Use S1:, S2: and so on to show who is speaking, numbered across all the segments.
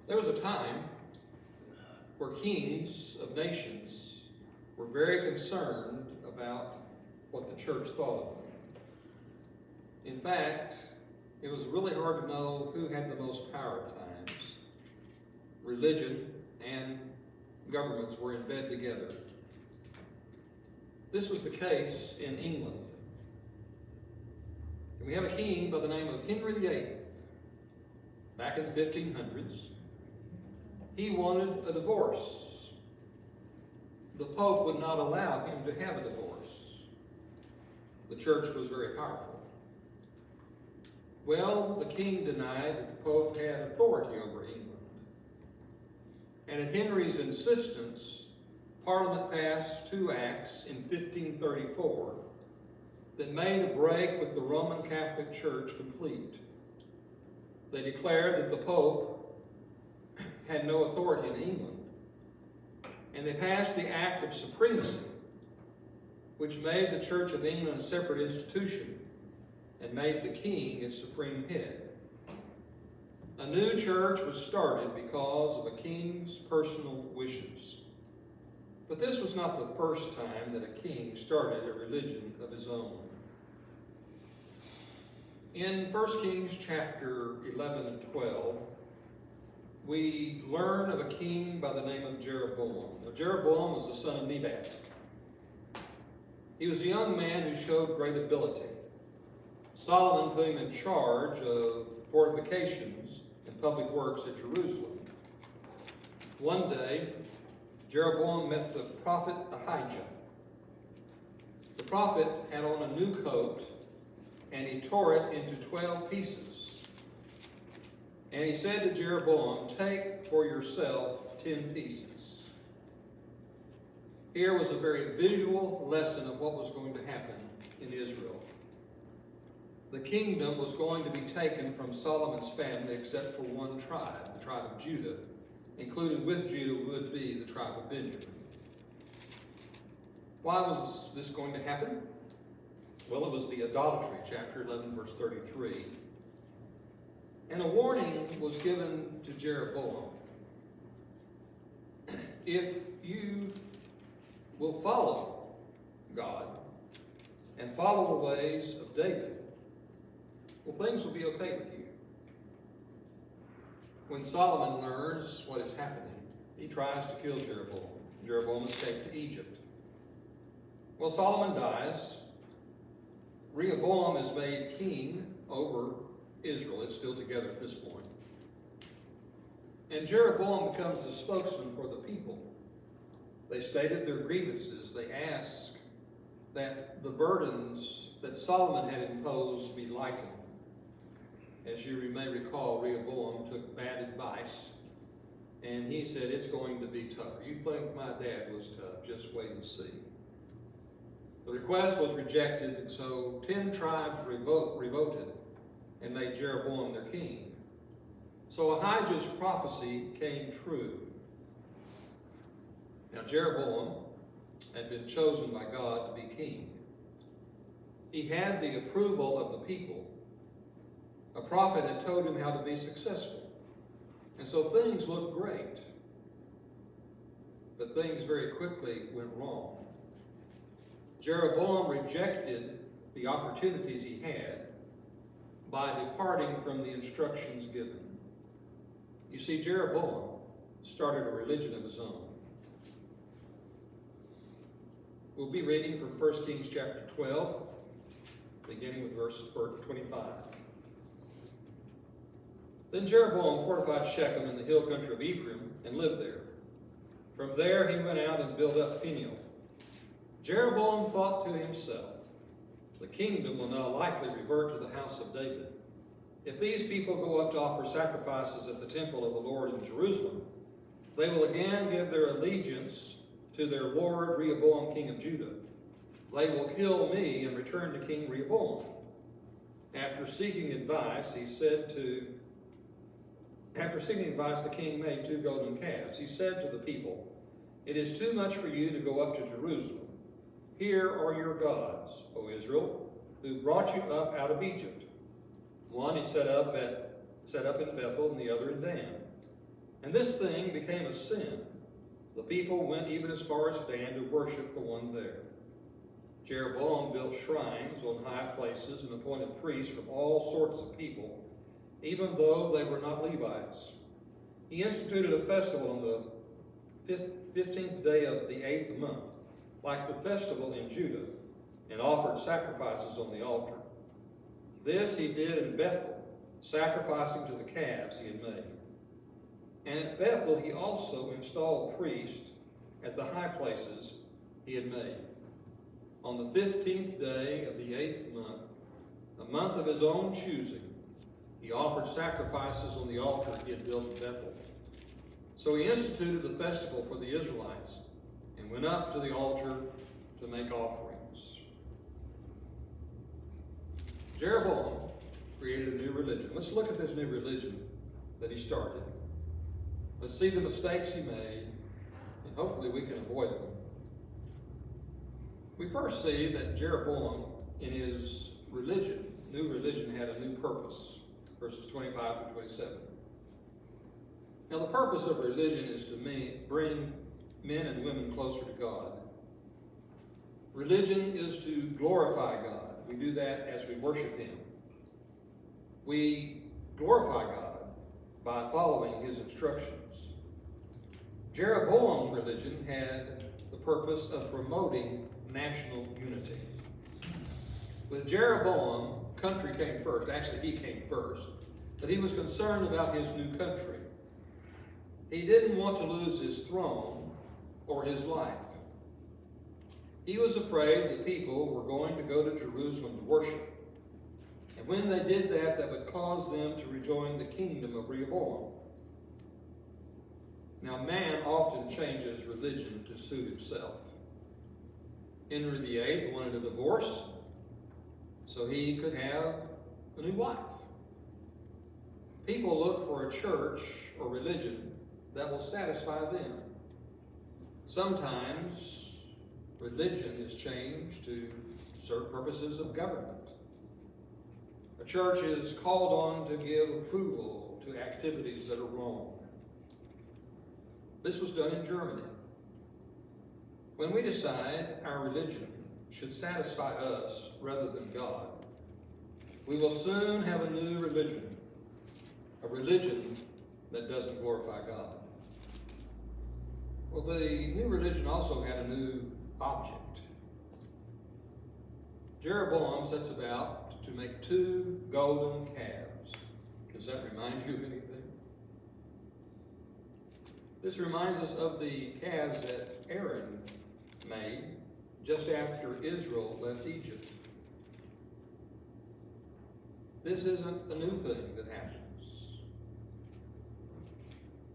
S1: There was a time where kings of nations were very concerned about what the church thought of them. In fact, it was really hard to know who had the most power at times. Religion and governments were in bed together. This was the case in England. And we have a king by the name of Henry VIII. Back in the 1500s, he wanted a divorce. The Pope would not allow him to have a divorce. The church was very powerful. Well, the king denied that the Pope had authority over England. And at Henry's insistence, Parliament passed 2 acts in 1534 that made a break with the Roman Catholic Church complete. They declared that the Pope had no authority in England. And they passed the Act of Supremacy, which made the Church of England a separate institution and made the king its supreme head. A new church was started because of a king's personal wishes. But this was not the first time that a king started a religion of his own. In 1 Kings chapter 11 and 12, we learn of a king by the name of Jeroboam. Now, Jeroboam was the son of Nebat. He was a young man who showed great ability. Solomon put him in charge of fortifications and public works at Jerusalem. One day, Jeroboam met the prophet Ahijah. The prophet had on a new coat, and he tore it into 12 pieces. And he said to Jeroboam, "Take for yourself 10 pieces." Here was a very visual lesson of what was going to happen in Israel. The kingdom was going to be taken from Solomon's family except for one tribe, the tribe of Judah. Included with Judah would be the tribe of Benjamin. Why was this going to happen? Well, it was the idolatry, chapter 11, verse 33. And a warning was given to Jeroboam. If you will follow God and follow the ways of David, well, things will be okay with you. When Solomon learns what is happening, he tries to kill Jeroboam. Jeroboam escaped to Egypt. Well, Solomon dies. Rehoboam is made king over Israel. It's still together at this point. And Jeroboam becomes the spokesman for the people. They stated their grievances. They asked that the burdens that Solomon had imposed be lightened. As you may recall, Rehoboam took bad advice, and he said, "It's going to be tougher. You think my dad was tough, just wait and see." The request was rejected, and so 10 tribes revolted and made Jeroboam their king. So Ahijah's prophecy came true. Now Jeroboam had been chosen by God to be king. He had the approval of the people. A prophet had told him how to be successful. And so things looked great. But things very quickly went wrong. Jeroboam rejected the opportunities he had by departing from the instructions given. You see, Jeroboam started a religion of his own. We'll be reading from 1 Kings chapter 12, beginning with verse 25. Then Jeroboam fortified Shechem in the hill country of Ephraim and lived there. From there he went out and built up Peniel. Jeroboam thought to himself, "The kingdom will now likely revert to the house of David. If these people go up to offer sacrifices at the temple of the Lord in Jerusalem, they will again give their allegiance to their lord Rehoboam, king of Judah. They will kill me and return to King Rehoboam." After seeking advice, the king made 2 golden calves. He said to the people, "It is too much for you to go up to Jerusalem. Here are your gods, O Israel, who brought you up out of Egypt." One he set up in Bethel and the other in Dan. And this thing became a sin. The people went even as far as Dan to worship the one there. Jeroboam built shrines on high places and appointed priests from all sorts of people, even though they were not Levites. He instituted a festival on the 15th day of the 8th month, like the festival in Judah, and offered sacrifices on the altar. This he did in Bethel, sacrificing to the calves he had made. And at Bethel he also installed priests at the high places he had made. On the 15th day of the 8th month, a month of his own choosing, he offered sacrifices on the altar he had built at Bethel. So he instituted the festival for the Israelites and went up to the altar to make offerings. Jeroboam created a new religion. Let's look at this new religion that he started. Let's see the mistakes he made, and hopefully we can avoid them. We first see that Jeroboam, in his religion, new religion, had a new purpose, verses 25 to 27. Now, the purpose of religion is to bring men and women closer to God. Religion is to glorify God. We do that as we worship Him. We glorify God by following His instructions. Jeroboam's religion had the purpose of promoting national unity. With Jeroboam, country came first. Actually, he came first. But he was concerned about his new country. He didn't want to lose his throne or his life. He was afraid the people were going to go to Jerusalem to worship. And when they did that, that would cause them to rejoin the kingdom of Rehoboam. Now, man often changes religion to suit himself. Henry VIII wanted a divorce so he could have a new wife. People look for a church or religion that will satisfy them. Sometimes religion is changed to serve purposes of government. A church is called on to give approval to activities that are wrong. This was done in Germany. When we decide our religion should satisfy us rather than God, we will soon have a new religion, a religion that doesn't glorify God. Well, the new religion also had a new object. Jeroboam sets about to make 2 golden calves. Does that remind you of anything? This reminds us of the calves that Aaron made just after Israel left Egypt. This isn't a new thing that happens.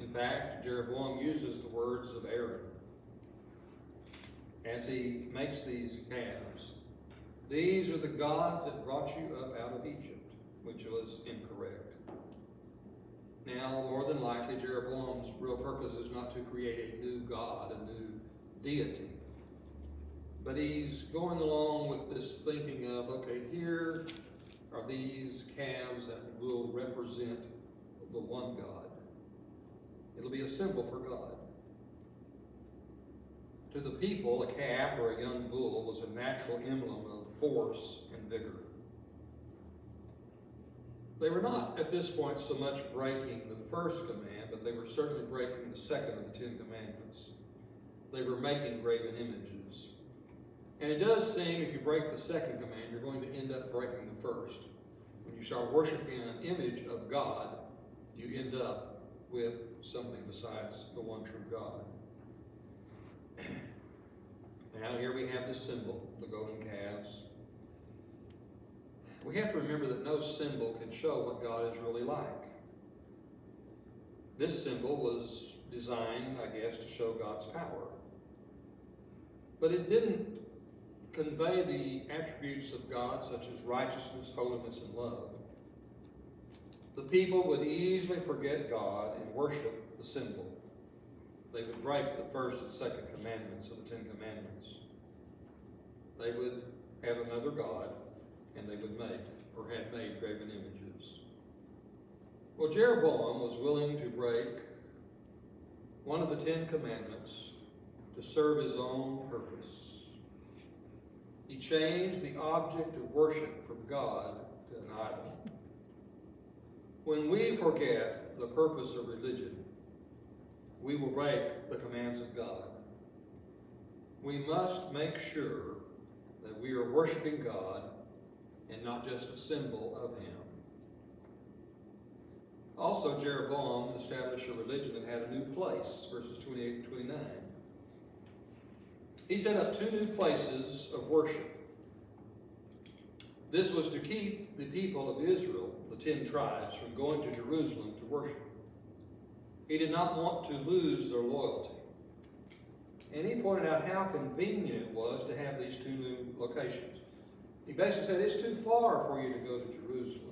S1: In fact, Jeroboam uses the words of Aaron as he makes these calves. These are the gods that brought you up out of Egypt, which was incorrect. Now, more than likely, Jeroboam's real purpose is not to create a new god, a new deity. But he's going along with this thinking of, okay, here are these calves that will represent the one God. It'll be a symbol for God. To the people, a calf or a young bull was a natural emblem of force and vigor. They were not, at this point, so much breaking the first command, but they were certainly breaking the second of the 10 Commandments. They were making graven images. And it does seem if you break the second command, you're going to end up breaking the first. When you start worshiping an image of God, you end up with something besides the one true God. Now here we have the symbol, the golden calves. We have to remember that no symbol can show what God is really like. This symbol was designed, I guess, to show God's power. But it didn't convey the attributes of God, such as righteousness, holiness, and love. The people would easily forget God and worship the symbol. They would break the first and second commandments of the 10 Commandments. They would have another God, and they would make, or had made, graven images. Well, Jeroboam was willing to break one of the 10 Commandments, to serve his own purpose. He changed the object of worship from God to an idol. When we forget the purpose of religion, we will break the commands of God. We must make sure that we are worshiping God and not just a symbol of him. Also, Jeroboam established a religion that had a new place, verses 28 and 29. He set up 2 new places of worship. This was to keep the people of Israel, the 10 tribes, from going to Jerusalem to worship. He did not want to lose their loyalty. And he pointed out how convenient it was to have these 2 new locations. He basically said, it's too far for you to go to Jerusalem.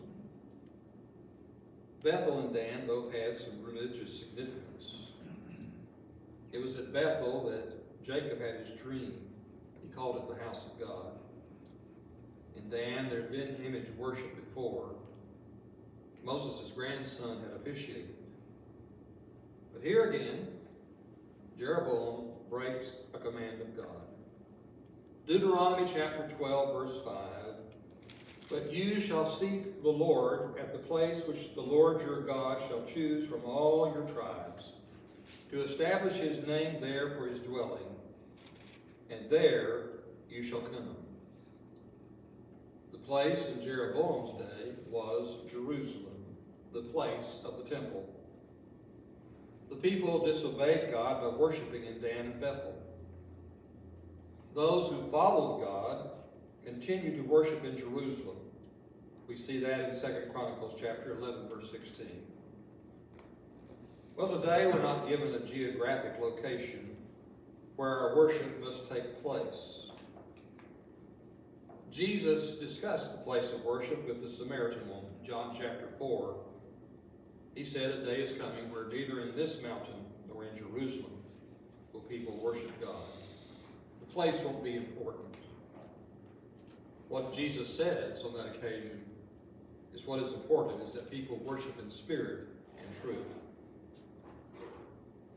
S1: Bethel and Dan both had some religious significance. It was at Bethel that Jacob had his dream. He called it the house of God. In Dan, there had been image worship before. Moses' grandson had officiated. But here again, Jeroboam breaks a command of God. Deuteronomy chapter 12, verse 5. But you shall seek the Lord at the place which the Lord your God shall choose from all your tribes, to establish his name there for his dwelling, and there you shall come. The place in Jeroboam's day was Jerusalem, the place of the temple. The people disobeyed God by worshiping in Dan and Bethel. Those who followed God continued to worship in Jerusalem. We see that in 2 Chronicles chapter 11, verse 16. Well, today we're not given a geographic location where our worship must take place. Jesus discussed the place of worship with the Samaritan woman, John chapter 4. He said, a day is coming where neither in this mountain nor in Jerusalem will people worship God. The place won't be important. What Jesus says on that occasion is what is important, is that people worship in spirit and truth.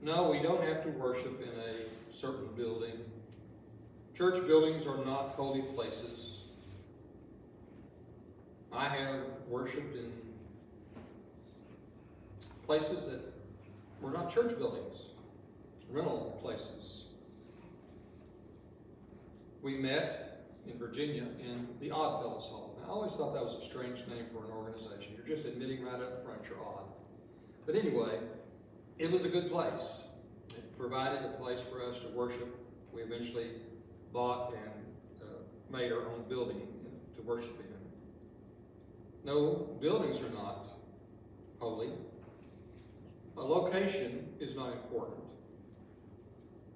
S1: No, we don't have to worship in a certain building. Church buildings are not holy places. I have worshiped in places that were not church buildings, rental places. We met in Virginia in the Oddfellows Hall. Now, I always thought that was a strange name for an organization. You're just admitting right up front you're odd. But anyway, it was a good place. It provided a place for us to worship. We eventually bought and made our own building to worship in. No, buildings are not holy. A location is not important.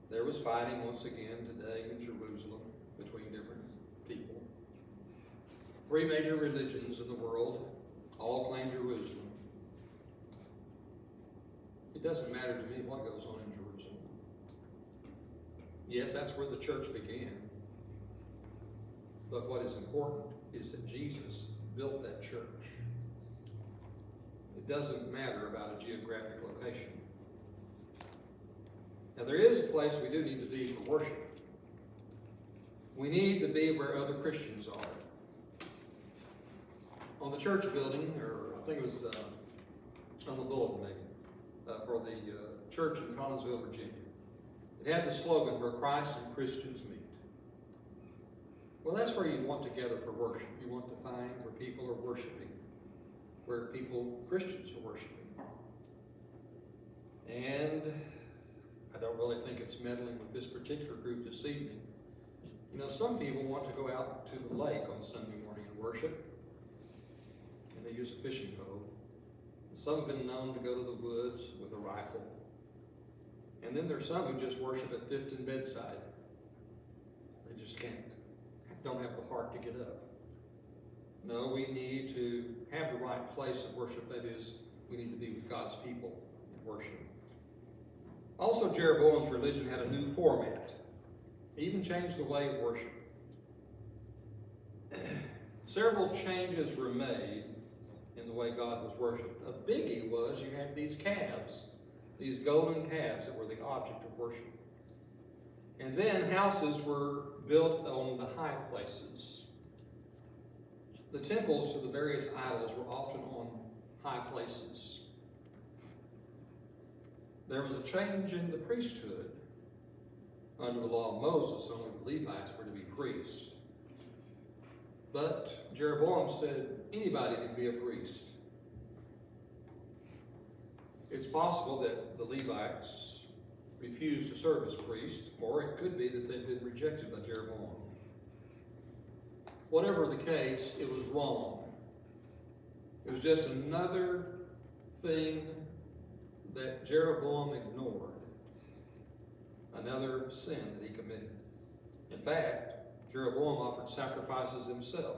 S1: There was fighting once again today in Jerusalem between different people. 3 major religions in the world all claim Jerusalem. It doesn't matter to me what goes on in Jerusalem. Yes, that's where the church began. But what is important is that Jesus built that church. It doesn't matter about a geographic location. Now, there is a place we do need to be for worship. We need to be where other Christians are. On the church building, or I think it was on the bulletin maybe, for the church in Collinsville, Virginia, it had the slogan, where Christ and Christians meet. Well, that's where you want to gather for worship. You want to find where people are worshiping, where Christians are worshiping. And I don't really think it's meddling with this particular group this evening. You know, some people want to go out to the lake on Sunday morning and worship, and they use a fishing pole. Some have been known to go to the woods with a rifle. And then there's some who just worship at Fifth and Bedside. They just don't have the heart to get up. No, we need to have the right place of worship. That is, we need to be with God's people and worship. Also, Jeroboam's religion had a new format. He even changed the way of worship. Several changes were made in the way God was worshipped. A biggie was you had these calves these golden calves that were the object of worship. And then houses were built on the high places. The temples to the various idols were often on high places. There was a change in the priesthood. Under the law of Moses, only the Levites were to be priests. But Jeroboam said anybody could be a priest. It's possible that the Levites refused to serve as priests, or it could be that they'd been rejected by Jeroboam. Whatever the case, it was wrong. It was just another thing that Jeroboam ignored, another sin that he committed. In fact, Jeroboam offered sacrifices himself.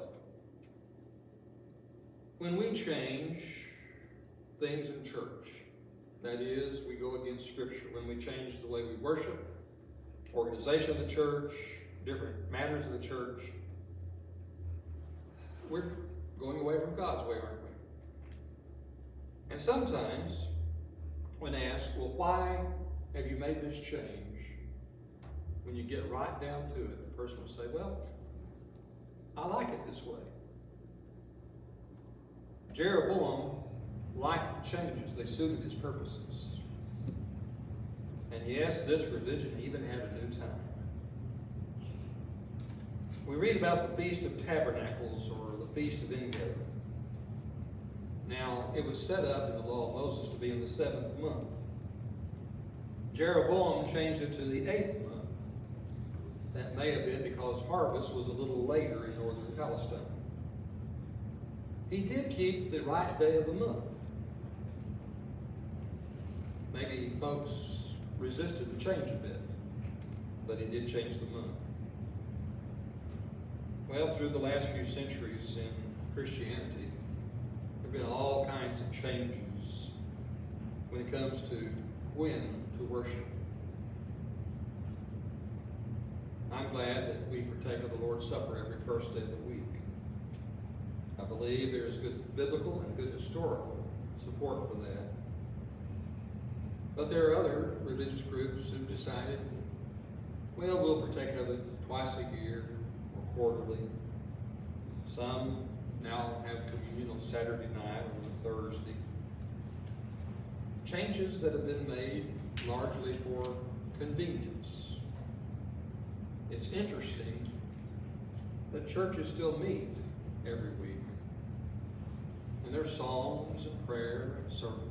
S1: When we change things in church, that is, we go against Scripture, when we change the way we worship, organization of the church, different matters of the church, we're going away from God's way, aren't we? And sometimes, when asked, well, why have you made this change? When you get right down to it, the person will say, well, I like it this way. Jeroboam liked the changes. They suited his purposes. And yes, this religion even had a new time. We read about the Feast of Tabernacles or the Feast of Ingathering. Now, it was set up in the law of Moses to be in the 7th month. Jeroboam changed it to the 8th month. That may have been because harvest was a little later in northern Palestine. He did keep the right day of the month. Maybe folks resisted the change a bit, but he did change the month. Well, through the last few centuries in Christianity, there have been all kinds of changes when it comes to when to worship. I'm glad that we partake of the Lord's Supper every first day of the week. I believe there is good biblical and good historical support for that. But there are other religious groups who've decided, well, we'll partake of it twice a year or quarterly. Some now have communion on Saturday night or on Thursday. Changes that have been made largely for convenience. It's interesting that churches still meet every week. And there's psalms and prayer and sermons.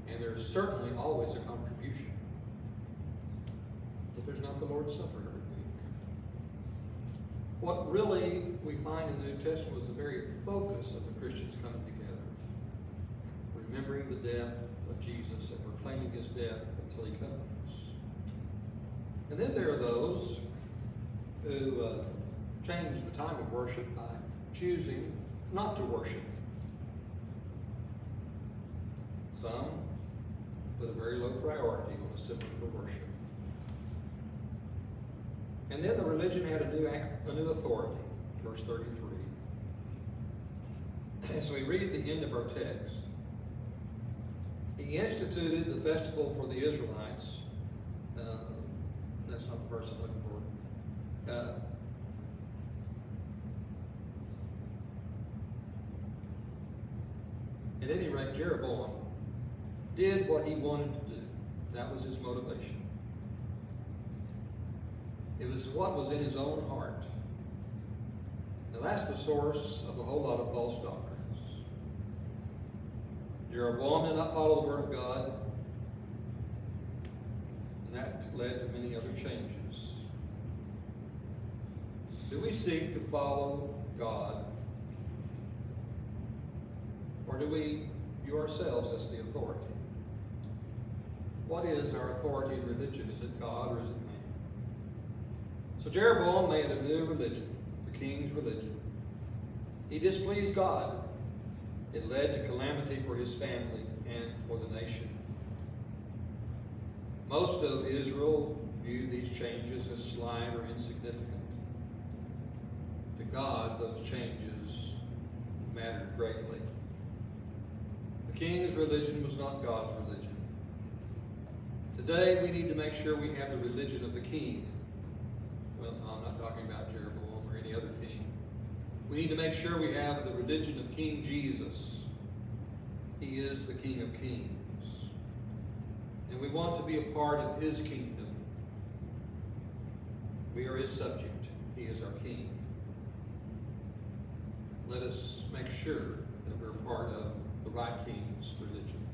S1: And there's certainly always a contribution. But there's not the Lord's Supper every week. What really we find in the New Testament was the very focus of the Christians coming together. Remembering the death of Jesus and proclaiming his death until he comes. And then there are those who change the time of worship by choosing not to worship. Some put a very low priority on assembling for worship. And then the religion had a new authority, verse 33. As we read the end of our text, he instituted the festival for the Israelites. That's not the verse I'm looking for. At any rate, Jeroboam did what he wanted to do. That was his motivation. It was what was in his own heart. Now that's the source of a whole lot of false doctrines. Jeroboam did not follow the word of God, and that led to many other changes. Do we seek to follow God, or do we view ourselves as the authority? What is our authority in religion? Is it God or is it man? So Jeroboam made a new religion, the king's religion. He displeased God. It led to calamity for his family and for the nation. Most of Israel viewed these changes as slight or insignificant. To God, those changes mattered greatly. The king's religion was not God's religion. Today we need to make sure we have the religion of the king. Well, I'm not talking about Jeroboam or any other king. We need to make sure we have the religion of King Jesus. He is the King of Kings. And we want to be a part of his kingdom. We are his subject. He is our king. Let us make sure that we're part of the right king's religion.